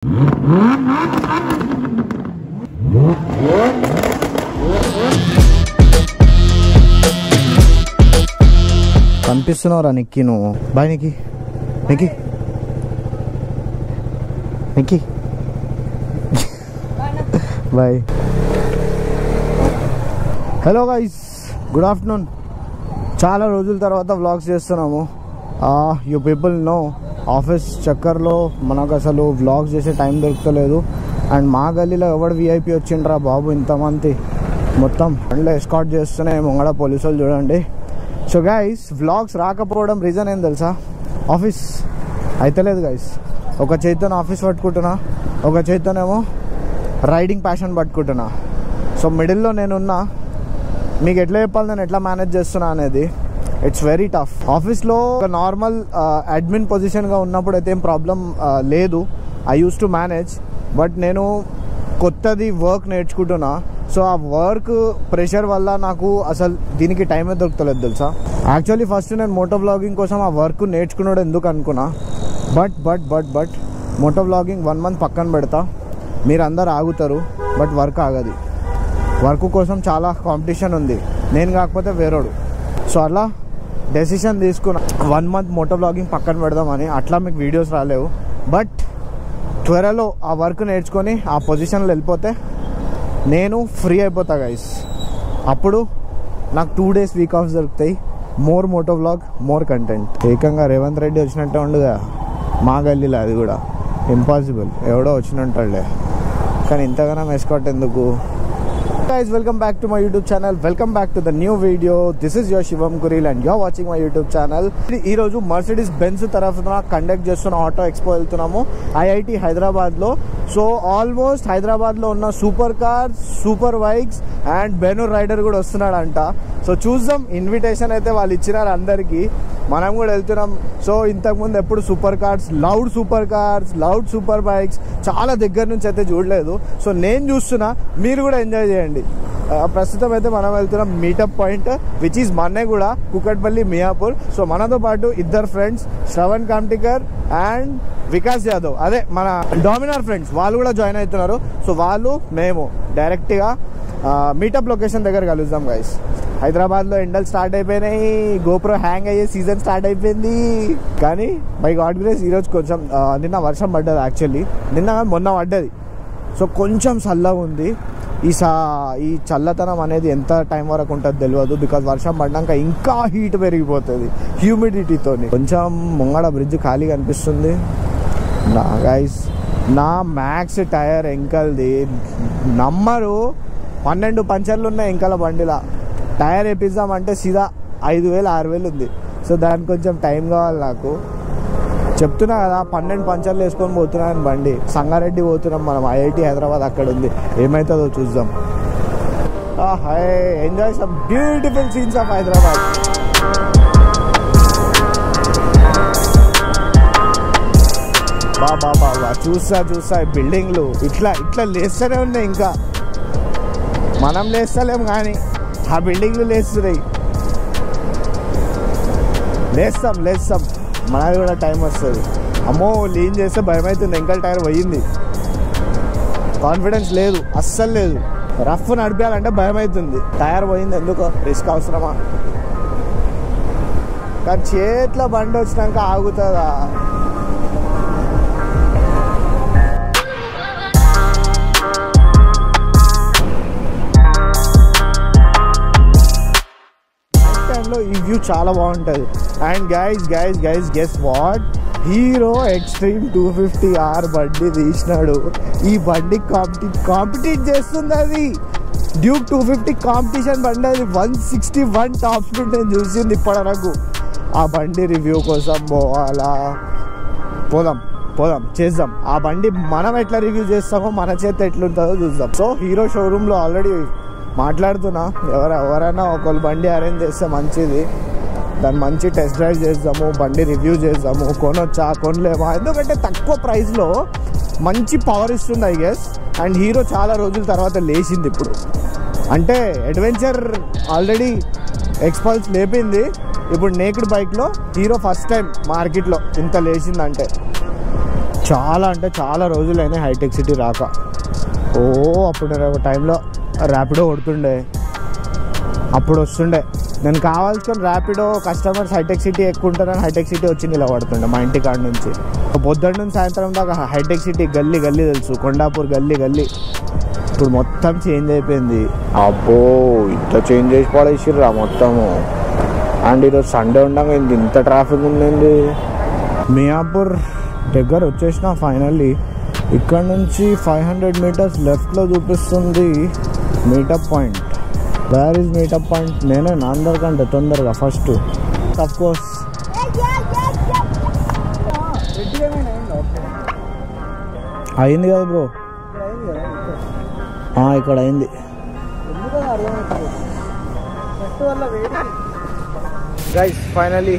కనిపిస్తున్నావురా నిక్కి నువ్వు. Bye Nikki. Nikki Nikki bye. Hello guys, good afternoon. చాలా రోజుల తర్వాత వ్లాగ్స్ చేస్తున్నాము. యూ పీపుల్ నో ఆఫీస్ చక్కర్లో మనకు అసలు వ్లాగ్స్ చేసే టైం దొరకలేదు. అండ్ మా గల్లీలో ఎవడు విఐపి వచ్చిండ్రా బాబు, ఇంతమంది మొత్తం బండ్లో ఎస్కాట్ చేస్తూనే ముంగడ పోలీసులు చూడండి. సో గైస్, వ్లాగ్స్ రాకపోవడం రీజన్ ఏం తెలుసా? ఆఫీస్ అయితలేదు గైస్. ఒక చేతితో ఆఫీస్ పట్టుకుంటున్నా, ఒక చేతితోనేమో రైడింగ్ ప్యాషన్ పట్టుకుంటున్నా. సో మిడిల్లో నేనున్నా. మీకు ఎట్లా చెప్పాలి నేను ఎట్లా మేనేజ్ చేస్తున్నా అనేది, ఇట్స్ వెరీ టఫ్. ఆఫీస్లో ఒక నార్మల్ అడ్మిన్ పొజిషన్గా ఉన్నప్పుడు అయితే ఏం ప్రాబ్లం లేదు. I use to manage. But నేను కొత్తది వర్క్ నేర్చుకుంటున్నా. సో ఆ వర్క్ ప్రెషర్ వల్ల నాకు అసలు దీనికి టైమే దొరకలేదు తెలుసా. యాక్చువల్లీ ఫస్ట్ నేను మోటో వ్లాగింగ్ కోసం ఆ వర్క్ నేర్చుకున్నాడు ఎందుకు అనుకున్నా. బట్ మోటో వ్లాగింగ్ 1 month పక్కన పెడతా. మీరు అందరు ఆగుతారు, బట్ వర్క్ ఆగది. వర్క్ కోసం చాలా కాంపిటీషన్ ఉంది, నేను కాకపోతే వేరేడు. సో అలా డెసిషన్ తీసుకున్నా 1 month మోటో వ్లాగింగ్ పక్కన పెడదామని. అట్లా మీకు వీడియోస్ రాలేవు. బట్ త్వరలో ఆ వర్క్ నేర్చుకొని ఆ పొజిషన్లో వెళ్ళిపోతే నేను ఫ్రీ అయిపోతా గైస్. అప్పుడు నాకు 2 days వీక్ ఆఫ్ దొరుకుతాయి. More moto vlog, more content. ఏకంగా రేవంత్ రెడ్డి వచ్చినట్టే ఉండగా మా గల్లీలో, అది కూడా ఇంపాసిబుల్. ఎవడో వచ్చినట్టాడులే, కానీ ఇంతగానో ఎస్కాట్ ఎందుకు? Guys, welcome back to my YouTube channel. Welcome back to the new video. This is your Shivam Kuril and you're watching my YouTube channel. ఈ రోజు మర్సిడీస్ బెంజ్ తరఫున కండక్ట్ చేస్తున్న ఆటో ఎక్స్పో వెళ్తున్నాము IIT హైదరాబాద్లో. So almost హైదరాబాద్లో ఉన్న super cars, super bikes and బెనూర్ rider కూడా వస్తున్నాడంట. సో చూద్దాం. ఇన్విటేషన్ అయితే వాళ్ళు ఇచ్చినారు అందరికీ, మనం కూడా వెళ్తున్నాం. సో ఇంతకుముందు ఎప్పుడు super cars, loud super bikes చాలా దగ్గర నుంచి అయితే చూడలేదు. సో నేను చూస్తున్నా, మీరు కూడా ఎంజాయ్ చేయండి. ప్రస్తుతం అయితే మనం వెళ్తున్నాం meetup point, which is Manneguda, Kukatpally, Miyapur. So మనతో పాటు ఇద్దరు ఫ్రెండ్స్, శ్రవణ్ కామ్టికర్ అండ్ వికాస్ యాదవ్, అదే మన డామినార్ ఫ్రెండ్స్, వాళ్ళు కూడా జాయిన్ అవుతున్నారు. సో వాళ్ళు మేము డైరెక్ట్గా మీటప్ లొకేషన్ దగ్గర కలుద్దాం గైస్. హైదరాబాద్లో ఎండలు స్టార్ట్ అయిపోయినాయి, గోప్రో హ్యాంగ్ అయ్యే సీజన్ స్టార్ట్ అయిపోయింది. కానీ బై గాడ్ గ్రేస్ ఈరోజు కొంచెం నిన్న వర్షం పడ్డది. యాక్చువల్లీ నిన్న మొన్న పడ్డది. సో కొంచెం చల్లగా ఉంది. ఈ చల్లతనం అనేది ఎంత టైం వరకు ఉంటుందో తెలియదు. బికాజ్ వర్షం పడ్డాక ఇంకా హీట్ పెరిగిపోతుంది హ్యూమిడిటీతో. కొంచెం ముంగడ బ్రిడ్జ్ ఖాళీగా అనిపిస్తుంది. నా గైస్, నా మ్యాక్స్ టైర్ ఎంకల్ది నమ్మరు, 12 పంచర్లు ఉన్నాయి ఎంకల బండిలా. టైర్ వేపిద్దామంటే సీదా 5,000-6,000 ఉంది. సో దానికి కొంచెం టైం కావాలి నాకు. చెప్తున్నా కదా, 12 పంచర్లు వేసుకొని పోతున్నాను బండి. సంగారెడ్డి పోతున్నాం మనం, ఐఐటి హైదరాబాద్ అక్కడ ఉంది. ఏమవుతుందో చూద్దాం. Enjoy some beautiful scenes of Hyderabad. బాబా చూసా బిల్డింగ్లు ఇట్లా లేస్తూనే ఉన్నాయి. ఇంకా మనం లేస్తలేము కానీ ఆ బిల్డింగ్లు లేస్తున్నాయి. లేస్తాం మనది కూడా టైం వస్తుంది. అమ్మో, లీన్ చేస్తే భయం అవుతుంది. ఎంకల్ టైర్ పోయింది. కాన్ఫిడెన్స్ లేదు, అస్సలు లేదు. రఫ్ నడిపేయాలంటే భయం అవుతుంది. టైర్ పోయింది, ఎందుకో రిస్క్ అవసరమా? కానీ చేతిలో బండి వచ్చినాక ఆగుతుందా? ఈ వ్యూ చాలా బాగుంటుంది. And guys guess what, hero extreme 250R బండి తీసినాడు. ఈ బండి కాంపిటీట్ చేస్తుంది. అది డ్యూక్ 250 కాంపిటీషన్ బండి. అది 161 టాప్ స్పీడ్ నేను చూసింది ఇప్పటివరకు. ఆ బండి రివ్యూ కోసం పోదాం చేద్దాం. ఆ బండి మనం ఎట్లా రివ్యూ చేస్తామో, మన చేత ఎట్లుంటుందో చూద్దాం. సో హీరో షోరూంలో ఆల్రెడీ మాట్లాడుతున్నా, ఎవరైనా ఒకళ్ళు బండి అరేంజ్ చేస్తే మంచిది. దాన్ని మంచి టెస్ట్ డ్రైవ్ చేద్దాము, బండి రివ్యూ చేద్దాము, కొనొచ్చా కొనలేమా. ఎందుకంటే తక్కువ ప్రైస్లో మంచి పవర్ ఇస్తుంది ఐ గెస్. అండ్ హీరో చాలా రోజుల తర్వాత లేచింది ఇప్పుడు. అంటే అడ్వెంచర్ ఆల్రెడీ ఎక్స్పల్స్ లేపింది, ఇప్పుడు నేక్డ్ బైక్లో హీరో ఫస్ట్ టైం మార్కెట్లో ఇంత లేచిందంటే చాలా అంటే చాలా రోజులైనా హైటెక్ సిటీ రాక. అప్పుడు టైంలో ర్యాపిడో కొడుతుండే, అప్పుడు వస్తుండే. నేను కావాల్సుకొని ర్యాపిడో కస్టమర్స్ హైటెక్ సిటీ ఎక్కుంటారని హైటెక్ సిటీ వచ్చి నిలబడుతుండే మా ఇంటి కాడ నుంచి. పొద్దున్న నుంచి సాయంత్రం దాకా హైటెక్ సిటీ గల్లీ గల్లీ తెలుసు, కొండాపూర్ గల్లీ గల్లీ. ఇప్పుడు మొత్తం చేంజ్ అయిపోయింది. అబ్బో ఇంత చేంజ్ చేసి పడేసిర్రా మొత్తము. అండ్ ఈరోజు సండే ఉండగా ఇంత ట్రాఫిక్ ఉందండి. మియాపూర్ దగ్గర వచ్చేసిన ఫైనల్లీ. ఇక్కడ నుంచి 500 meters లెఫ్ట్లో చూపిస్తుంది meetup point. Where is meetup point? నేనే అందరికంటే తొందరగా ఫస్ట్. అఫ్ కోర్స్ అయింది కదా బ్రో, ఇక్కడ అయింది. గైస్ ఫైనలీ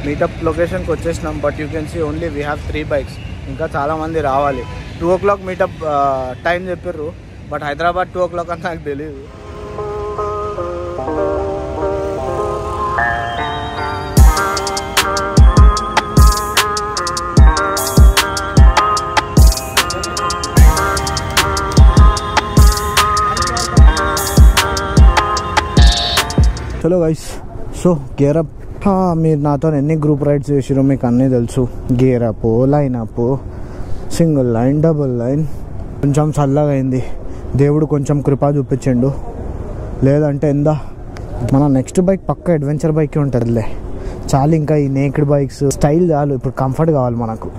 మీటప్ లొకేషన్కి వచ్చేసినాం. But you can see only we have 3 bikes. ఇంకా చాలామంది రావాలి. 2 o'clock మీటప్ టైం చెప్పారు, బట్ హైదరాబాద్ 2 o'clock అని నాకు తెలియదు. చలో గైస్, సో గేరప్. మీరు నాతో ఎన్ని గ్రూప్ రైడ్స్ చేసిరో మీకు అన్నీ తెలుసు. Gear up, line up, single line, double line. కొంచెం చల్లగా అయింది, దేవుడు కొంచెం కృప చూపించిండు. లేదంటే మన నెక్స్ట్ బైక్ పక్క అడ్వెంచర్ బైక్ ఉంటుందిలే. చాలు ఇంకా ఈ నేకెడ్ బైక్స్ స్టైల్ చాలు, ఇప్పుడు కంఫర్ట్ కావాలి మనకు.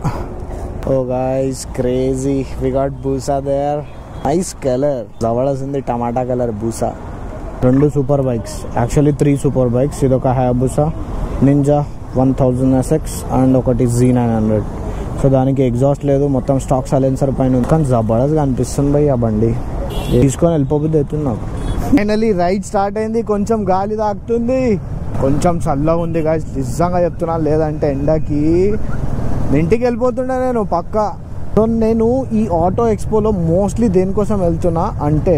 Oh guys crazy, we got Busa there. Nice colour, జబర్దస్త్ tomato colour Busa. 2 super bikes, actually 3 super bikes. ఇది ఒక హయాబుసా నింజా 1000 SX అండ్ ఒకటి Z900. సో దానికి ఎగ్జాస్ట్ లేదు, మొత్తం స్టాక్ సైలెన్సర్ పైన. కానీ జబర్దస్త్ అనిపిస్తుంది భయ్ ఆ బండి. తీసుకొని వెళ్ళిపోబుద్ది అవుతుంది నాకు. ఫైనలీ రైడ్ స్టార్ట్ అయింది. కొంచెం గాలి తాకుతుంది, కొంచెం చల్లగా ఉంది గాయస్, నిజంగా చెప్తున్నా. లేదంటే ఎండకి ఇంటికి వెళ్ళిపోతుండే నేను పక్కా. సో నేను ఈ ఆటో ఎక్స్పోలో మోస్ట్లీ దేనికోసం వెళ్తున్నా అంటే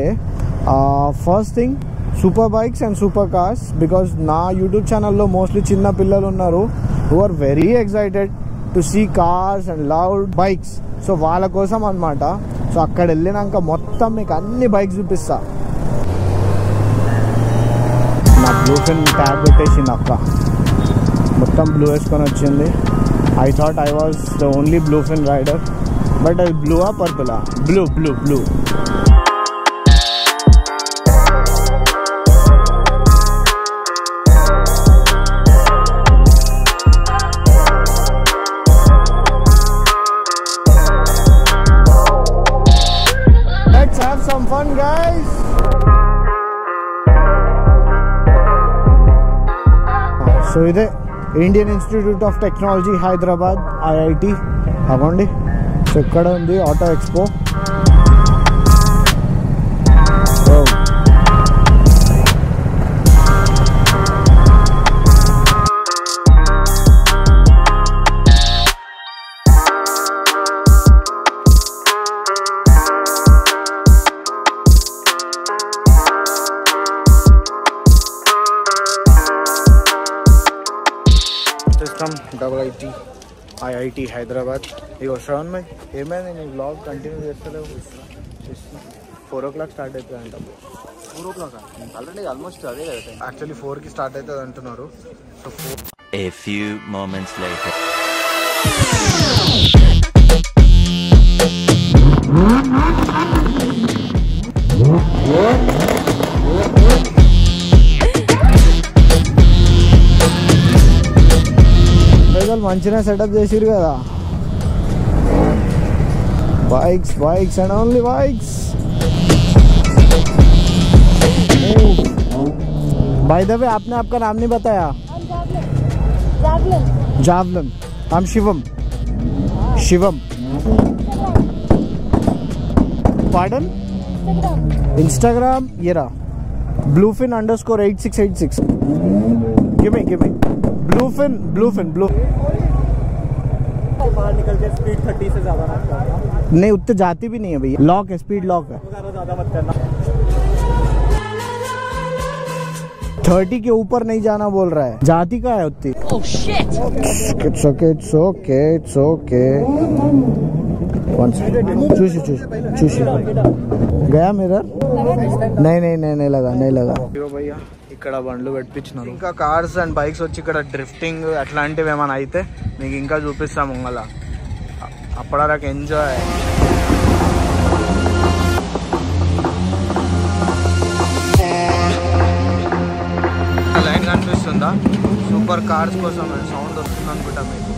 first thing super bikes and super cars. Because నా యూట్యూబ్ ఛానల్లో మోస్ట్లీ చిన్న పిల్లలు ఉన్నారు who are very excited to see cars and love bikes. So వాళ్ళ కోసం అనమాట. సో అక్కడ వెళ్ళినాక మొత్తం మీకు అన్ని బైక్స్ చూపిస్తా. నా బ్లూఫిన్ ట్యాగ్ పెట్టేసింది అక్క, మొత్తం బ్లూ వేసుకొని వచ్చింది. I thought I was the only bluefin rider, but అది బ్లూవా పర్పులా? Blue blue blue. Let's have some fun, guys. So ఇదే Indian Institute of Technology Hyderabad, IIT. అవ్వండి. సో ఇక్కడ ఉంది ఆటో ఎక్స్పో. IIT హైదరాబాద్. ఇక శ్రవణ్ మై ఏమైంది నీ బ్లాగ్ కంటిన్యూ చేస్తలేవు? 4 o'clock స్టార్ట్ అవుతుంది అంట. 4 o'clock ఆల్రెడీ ఆల్మోస్ట్ అదే కదా. యాక్చువల్లీ 4కి స్టార్ట్ అవుతుంది అంటున్నారు. So A few moments later. మంచిగా సెటప్ చేసిరు కదా. bikes and only bikes. By the way, आपने आपका नाम नहीं बताया. जावलन. I'm शिवम. Pardon? Instagram ये रहा bluefin_8686. Give me bluefin. बाहर निकल के स्पीड 30 से ज्यादा नहीं, उतने जाती भी नहीं है भैया. लॉक है, स्पीड लॉक है. ज्यादा मत करना. 30 के ऊपर नहीं जाना बोल रहा है. जाती का है उतनी. Oh shit. It's okay. చూసి గయా మిర్రర్ नहीं लगा భయ్యా ఇక్కడ బండ్లు పెట్టించినారు. ఇంకా కార్స్ అండ్ బైక్స్ వచ్చి ఇక్కడ డ్రిఫ్టింగ్ అట్లాంటివి ఏమైనా అయితే మీకు ఇంకా చూపిస్తాం ముంగల. అప్పటివరకు ఎంజాయ్. లైన్ కనిపిస్తుందా? సూపర్ కార్స్ కోసం సౌండ్ వస్తుంది అనుకుంటా మీకు.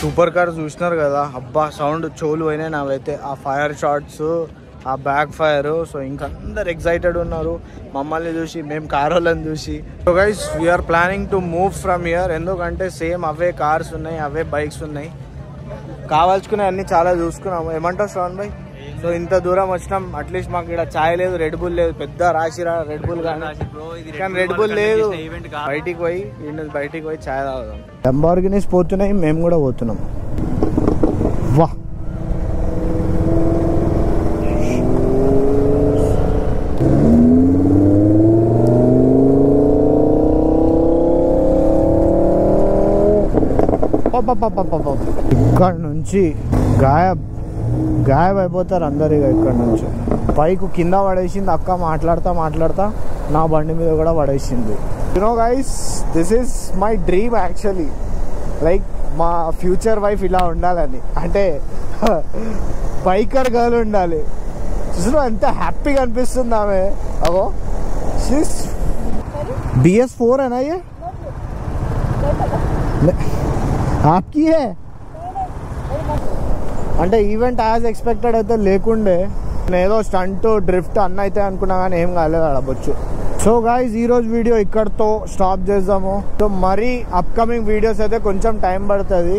సూపర్ కార్ చూసినారు కదా, అబ్బా సౌండ్ చెవులు పోయినాయి నావైతే. ఆ ఫైర్ షాట్స్, ఆ బ్యాక్ ఫైర్. సో ఇంకా అందరు ఎక్సైటెడ్ ఉన్నారు మమ్మల్ని చూసి, మేము కార్ వాళ్ళని చూసి. So guys we are planning to move from here. ఎందుకంటే సేమ్ అవే కార్స్ ఉన్నాయి, అవే బైక్స్ ఉన్నాయి. కావాల్సుకునే అన్ని చాలా చూసుకున్నాము. ఏమంటావు శ్రవణ్ భాయ్? సో ఇంత దూరం వచ్చినాం, అట్లీస్ట్ మాకు ఇక్కడ ఛాయ్ లేదు, రెడ్ బుల్ లేదు. పెద్ద రాసిరా రెడ్ బుల్ కానీ రెడ్ బుల్ లేదు. బయటికి పోయి ఛాయ్ తాగుదాం. లంబోర్గినీస్ పోతున్నాయి, మేము కూడా పోతున్నాం. వా ఇక్కడ నుంచి గాయబ్ అయిపోతారు అందరు. ఇక ఇక్కడ నుంచి బైక్ కింద పడేసింది అక్క. మాట్లాడతా నా బండి మీద కూడా పడేసింది. You know guys, this is my dream actually. Like మా ఫ్యూచర్ వైఫ్ ఇలా ఉండాలని, అంటే బైకర్ గర్ల్ ఉండాలి. చూసిన ఎంత హ్యాపీగా అనిపిస్తుంది ఆమె. అగో BS4 है ना ये? आपकी है? అంటే ఈవెంట్ యాజ్ ఎక్స్పెక్టెడ్ అయితే లేకుండే. నేను ఏదో స్టంట్ డ్రిఫ్ట్ అన్న అయితే అనుకున్నా కానీ ఏం కాలేదు ఆడవచ్చు. సో గాయ్స్, ఈరోజు వీడియో ఇక్కడతో స్టాప్ చేద్దాము. సో మరీ అప్కమింగ్ వీడియోస్ అయితే కొంచెం టైం పడుతుంది.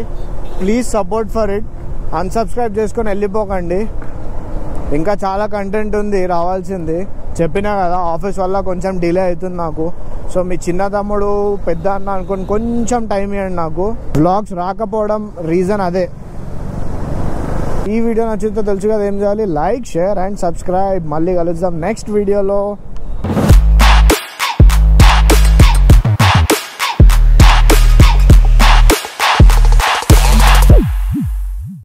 Please support for it. Unsubscribe చేసుకొని వెళ్ళిపోకండి. ఇంకా చాలా కంటెంట్ ఉంది రావాల్సింది. చెప్పినా కదా, ఆఫీస్ వల్ల కొంచెం డిలే అవుతుంది నాకు. సో మీ చిన్న తమ్ముడు పెద్ద అన్న అనుకుని కొంచెం టైం ఇవ్వండి నాకు. వ్లాగ్స్ రాకపోవడం రీజన్ అదే. ఈ వీడియో నచ్చితే తెలుసు కదా ఏం చేయాలి. Like, share and subscribe. మళ్ళీ కలుద్దాం నెక్స్ట్ వీడియోలో.